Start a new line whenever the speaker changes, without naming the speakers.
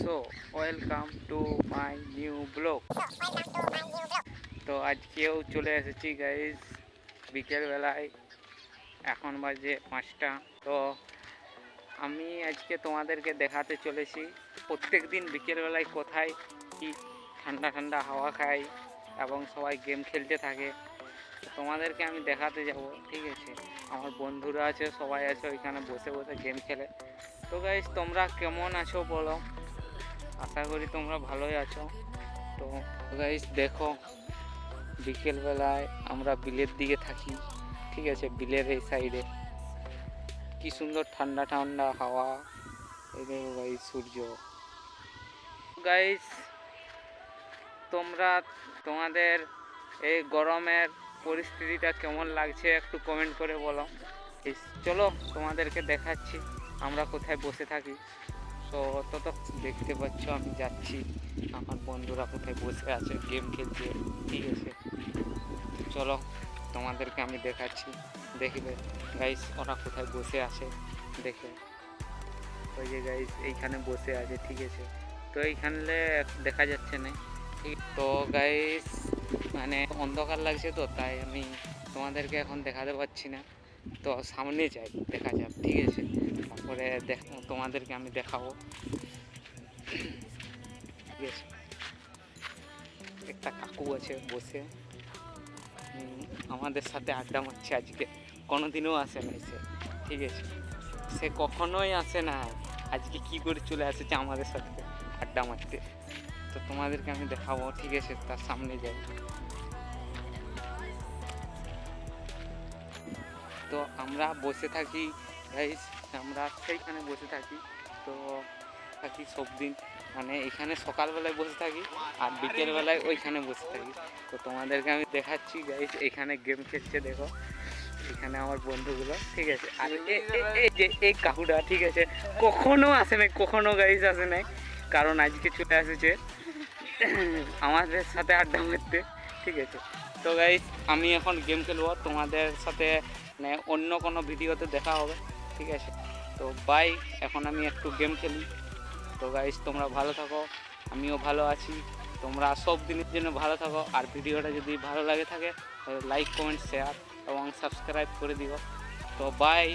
So welcome to my new blog. তো আজকেও চলে এসেছি গাইজ বিকেলবেলায়, এখন বাজে 5টা। তো আমি আজকে তোমাদেরকে দেখাতে চলেছি প্রত্যেক দিন বিকেলবেলায় কোথায় কি ঠান্ডা ঠান্ডা হাওয়া খাই এবং সবাই গেম খেলতে থাকে। তোমাদেরকে আমি দেখাতে যাব, ঠিক আছে? আমার বন্ধুরা আছে, সবাই আছে ওইখানে বসে বসে গেম খেলে। তো গাইজ তোমরা কেমন আছো বলো, আশা করি তোমরা ভালোই আছো। তো গাইজ দেখো, বিকেলবেলায় আমরা বিলের দিকে থাকি, ঠিক আছে? বিলের এই সাইডে কি সুন্দর ঠান্ডা ঠান্ডা হাওয়া, এই দেখো গাইজ সূর্য। গাইজ তোমরা তোমাদের এই গরমের পরিস্থিতিটা কেমন লাগছে একটু কমেন্ট করে বলো। চলো তোমাদেরকে দেখাচ্ছি আমরা কোথায় বসে থাকি। তো তত দেখতে পাচ্ছ আমি যাচ্ছি, আমার বন্ধুরা কোথায় বসে আছে গেম খেলছে, ঠিক আছে? চলো তোমাদেরকে আমি দেখাচ্ছি, দেখবে গাইস ওরা কোথায় বসে আছে। দেখে ওই যে গাইস এইখানে বসে আছে, ঠিক আছে? তো এইখানে দেখা যাচ্ছে না, ঠিক? তো গাইস মানে অন্ধকার লাগছে, তো তাই আমি তোমাদেরকে এখন দেখাতে পারছি না। তো সামনে যাই, দেখা যাক, ঠিক আছে? তারপরে তোমাদেরকে আমি দেখাবো, ঠিক আছে? একটা কাকু আছে বসে, আমাদের সাথে আড্ডা মারছে। আজকে কোনোদিনও আসে না সে, ঠিক আছে? সে কখনোই আসে না, আজকে কি করে চলে আসেছে আমাদের সাথে আড্ডা মারতে। তো তোমাদেরকে আমি দেখাবো, ঠিক আছে? তার সামনে যাই। তো আমরা বসে থাকি গাইস, আমরা সেইখানে বসে থাকি। তো থাকি সব দিন, মানে এখানে সকালবেলায় বসে থাকি আর বিকেলবেলায় ওইখানে বসে থাকি। তো তোমাদেরকে আমি দেখাচ্ছি গাইস, এখানে গেম খেলছে, দেখো এখানে আমার বন্ধুগুলো, ঠিক আছে? আর এই যে এই কাকুটা, ঠিক আছে, কখনো আসে নাই, কখনো গাইস আসে নাই, কারণ আজকে চলে আসেছে আমাদের সাথে আড্ডা মারতে, ঠিক আছে? তো গাইস আমি এখন গেম খেলবো, তোমাদের সাথে মানে অন্য কোনো ভিডিওতে দেখা হবে, ঠিক আছে? তো বাই, এখন আমি একটু গেম খেলি। তো গাইস তোমরা ভালো থাকো, আমিও ভালো আছি, তোমরা সব দিনের জন্য ভালো থাকো। আর ভিডিওটা যদি ভালো লাগে থাকে তাহলে লাইক কমেন্ট শেয়ার এবং সাবস্ক্রাইব করে দিও। তো বাই।